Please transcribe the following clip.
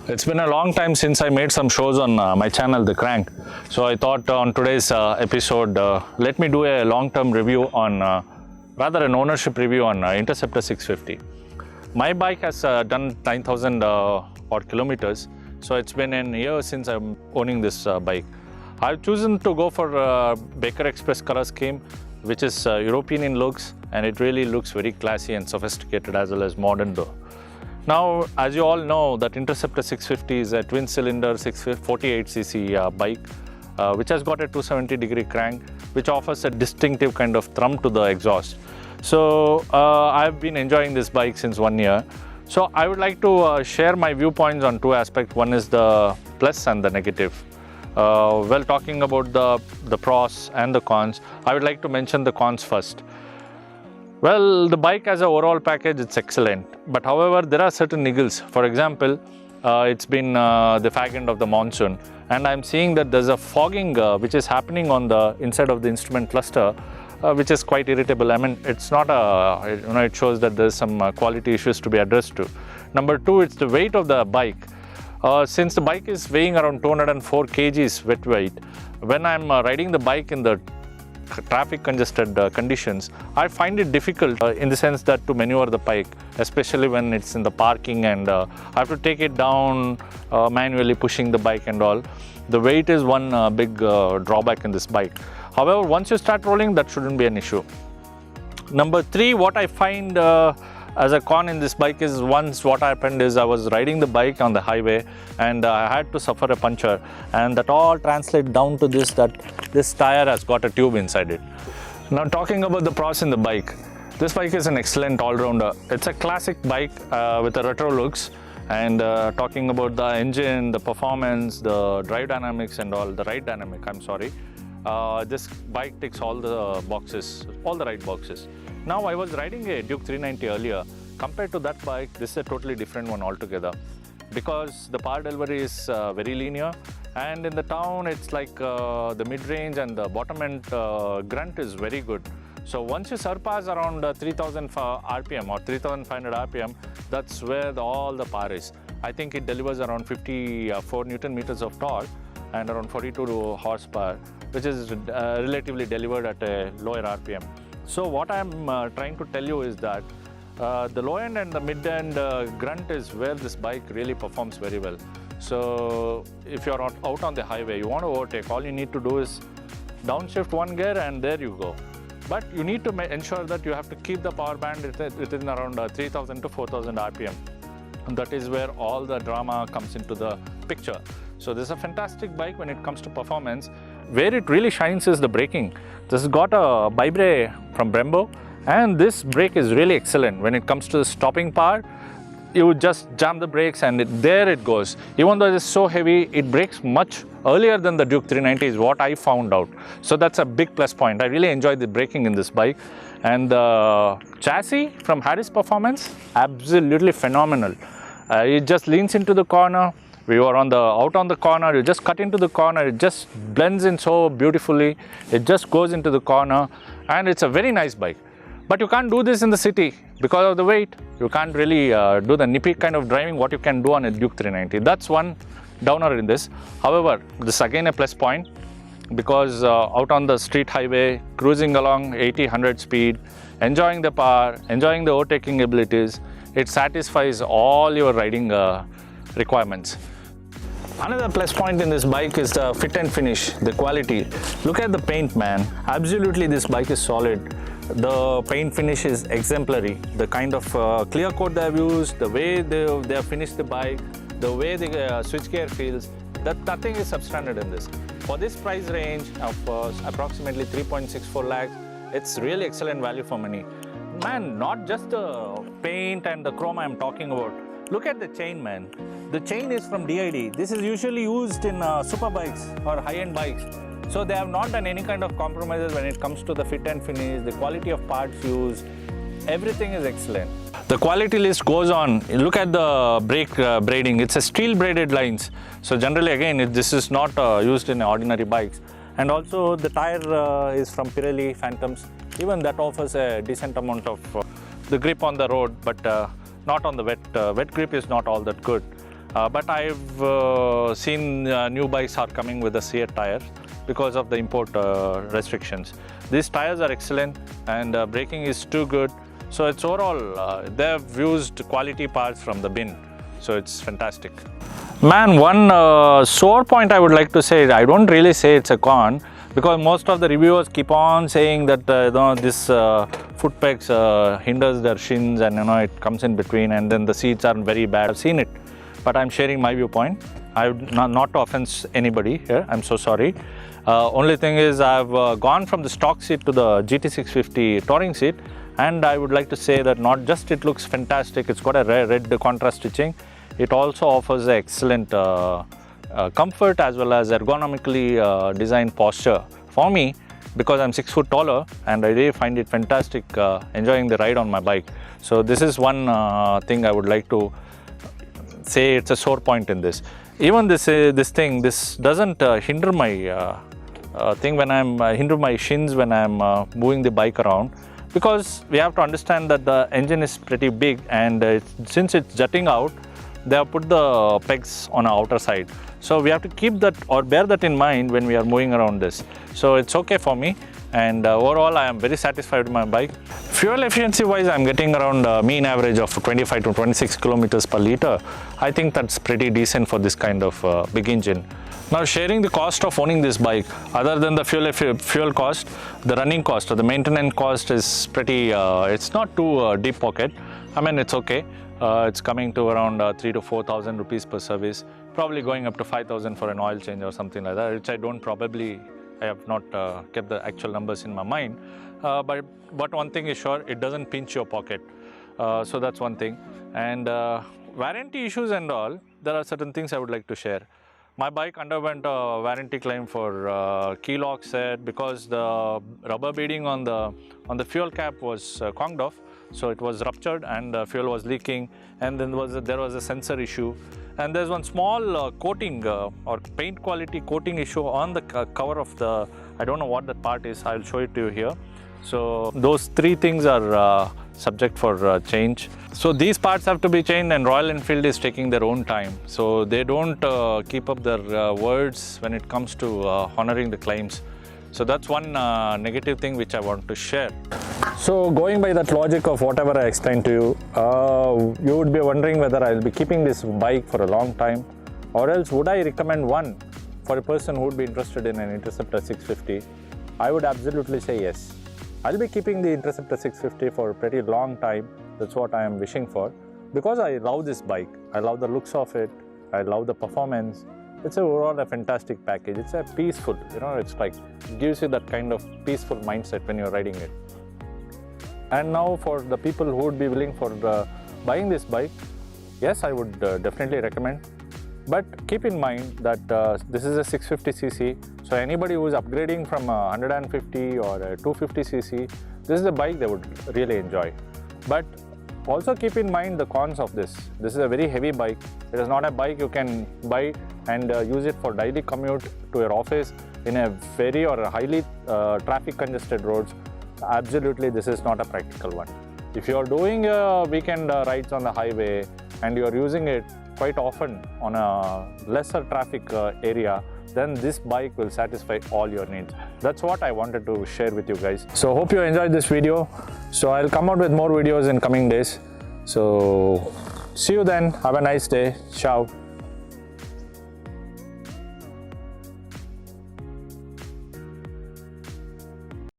It's been a long time since I made some shows on my channel, The Crank. So I thought on today's episode, let me do a long-term review on, rather an ownership review on Interceptor 650. My bike has done 9,000 odd kilometers. So it's been a year since I'm owning this bike. I've chosen to go for Baker Express color scheme, which is European in looks, and it really looks very classy and sophisticated as well as modern though. Now, as you all know, that Interceptor 650 is a twin-cylinder 648cc bike, which has got a 270-degree crank, which offers a distinctive kind of thrum to the exhaust. So, I've been enjoying this bike since 1 year. So, I would like to share my viewpoints on two aspects. One is the plus and the negative. Well, talking about the pros and the cons, I would like to mention the cons first. Well, the bike as an overall package, it's excellent. But however, there are certain niggles. For example, it's been the fag end of the monsoon, and I'm seeing that there's a fogging which is happening on the inside of the instrument cluster, which is quite irritable. I mean, it's not it shows that there's some quality issues to be addressed to. Number two, it's the weight of the bike. Since the bike is weighing around 204 kgs wet weight, when I'm riding the bike in the traffic congested conditions, I find it difficult in the sense that to maneuver the bike, especially when it's in the parking and I have to take it down manually pushing the bike and all. The weight is one big drawback in this bike. However, once you start rolling, that shouldn't be an issue. Number three, what I find as a con in this bike is once what happened is I was riding the bike on the highway and I had to suffer a puncture, and that all translates down to this, that this tire has got a tube inside it. Now talking about the pros in the bike, this bike is an excellent all-rounder. It's a classic bike with a retro looks, and talking about the engine, the performance, the drive dynamics and all, the ride dynamic, I'm sorry. This bike ticks all the boxes, all the right boxes. Now I was riding a Duke 390 earlier. Compared to that bike, this is a totally different one altogether, because the power delivery is very linear, and in the town it's like the mid-range and the bottom end grunt is very good. So once you surpass around 3000 RPM or 3500 RPM, that's where all the power is. I think it delivers around 54 Newton meters of torque and around 42 horsepower, which is relatively delivered at a lower RPM. So what I'm trying to tell you is that the low end and the mid end grunt is where this bike really performs very well. So if you're out on the highway, you want to overtake, all you need to do is downshift one gear and there you go. But you need to ensure that you have to keep the power band within around 3000 to 4000 RPM. And that is where all the drama comes into the picture. So this is a fantastic bike when it comes to performance. Where it really shines is the braking. This has got a bi-brake from Brembo, and this brake is really excellent. When it comes to the stopping power, you just jam the brakes and there it goes. Even though it is so heavy, it brakes much earlier than the Duke 390 is what I found out. So that's a big plus point. I really enjoyed the braking in this bike. And the chassis from Harris Performance, absolutely phenomenal. It just leans into the corner. We were out on the corner, you just cut into the corner, it just blends in so beautifully, it just goes into the corner, and it's a very nice bike. But you can't do this in the city because of the weight. You can't really do the nippy kind of driving what you can do on a Duke 390. That's one downer in this. However, this is again a plus point, because out on the street highway, cruising along 80-100 speed, enjoying the power, enjoying the overtaking abilities, it satisfies all your riding requirements. Another plus point in this bike is the fit and finish, the quality. Look at the paint, man. Absolutely, this bike is solid. The paint finish is exemplary. The kind of clear coat they have used, the way they have finished the bike, the way the switchgear feels, that nothing is substandard in this. For this price range of approximately 3.64 lakhs, it's really excellent value for money. Man, not just the paint and the chrome I'm talking about. Look at the chain, man. The chain is from DID. This is usually used in super bikes or high-end bikes. So they have not done any kind of compromises when it comes to the fit and finish, the quality of parts used. Everything is excellent. The quality list goes on. Look at the brake braiding. It's a steel braided lines. So generally, again, this is not used in ordinary bikes. And also the tire is from Pirelli Phantoms. Even that offers a decent amount of the grip on the road, but not on the wet. Wet grip is not all that good. But I've seen new bikes are coming with the Seat tires because of the import restrictions. These tires are excellent, and braking is too good. So it's overall, they've used quality parts from the bin. So it's fantastic. Man, one sore point I would like to say, I don't really say it's a con, because most of the reviewers keep on saying that this foot pegs hinders their shins, and it comes in between, and then the seats are very bad. I've seen it, but I'm sharing my viewpoint. I've not to offend anybody here. I'm so sorry. Only thing is, I've gone from the stock seat to the GT650 touring seat, and I would like to say that not just it looks fantastic, it's got a red contrast stitching. It also offers excellent comfort as well as ergonomically designed posture for me, because I'm 6 foot taller, and I really find it fantastic enjoying the ride on my bike. So this is one thing I would like to say it's a sore point in this. Even this doesn't hinder my hinder my shins when I'm moving the bike around, because we have to understand that the engine is pretty big, and since it's jutting out, they have put the pegs on the outer side. So we have to keep that or bear that in mind when we are moving around this. So it's okay for me, and overall I am very satisfied with my bike. Fuel efficiency wise, I'm getting around mean average of 25 to 26 kilometers per liter. I think that's pretty decent for this kind of big engine. Now, sharing the cost of owning this bike, other than the fuel cost, the running cost or the maintenance cost is pretty, it's not too deep pocket. I mean, it's okay. It's coming to around 3,000 to 4,000 rupees per service, probably going up to 5,000 for an oil change or something like that, which I have not kept the actual numbers in my mind. But one thing is sure, it doesn't pinch your pocket. So that's one thing. And warranty issues and all, there are certain things I would like to share. My bike underwent a warranty claim for key lock set because the rubber beading on the fuel cap was conked off. So it was ruptured, and fuel was leaking, and then there was a sensor issue, and there's one small coating or paint quality coating issue on the cover of the, I don't know what that part is, I'll show it to you here. So those three things are subject for change. So these parts have to be changed, and Royal Enfield is taking their own time. So they don't keep up their words when it comes to honoring the claims. So that's one negative thing which I want to share. So going by that logic of whatever I explained to you, you would be wondering whether I'll be keeping this bike for a long time, or else would I recommend one for a person who would be interested in an Interceptor 650? I would absolutely say yes. I'll be keeping the Interceptor 650 for a pretty long time. That's what I am wishing for, because I love this bike. I love the looks of it. I love the performance. It's overall a fantastic package. It's a peaceful, it's like, it gives you that kind of peaceful mindset when you're riding it. And now for the people who would be willing for buying this bike, yes, I would definitely recommend. But keep in mind that this is a 650cc, so anybody who is upgrading from a 150 or a 250cc, this is a bike they would really enjoy. But also keep in mind the cons of this. This is a very heavy bike. It is not a bike you can buy and use it for daily commute to your office in a very or a highly traffic congested roads. Absolutely, this is not a practical one. If you are doing weekend rides on the highway and you are using it quite often on a lesser traffic area, then this bike will satisfy all your needs. That's what I wanted to share with you guys. So hope you enjoyed this video. So I'll come out with more videos in coming days. So see you then. Have a nice day. Ciao.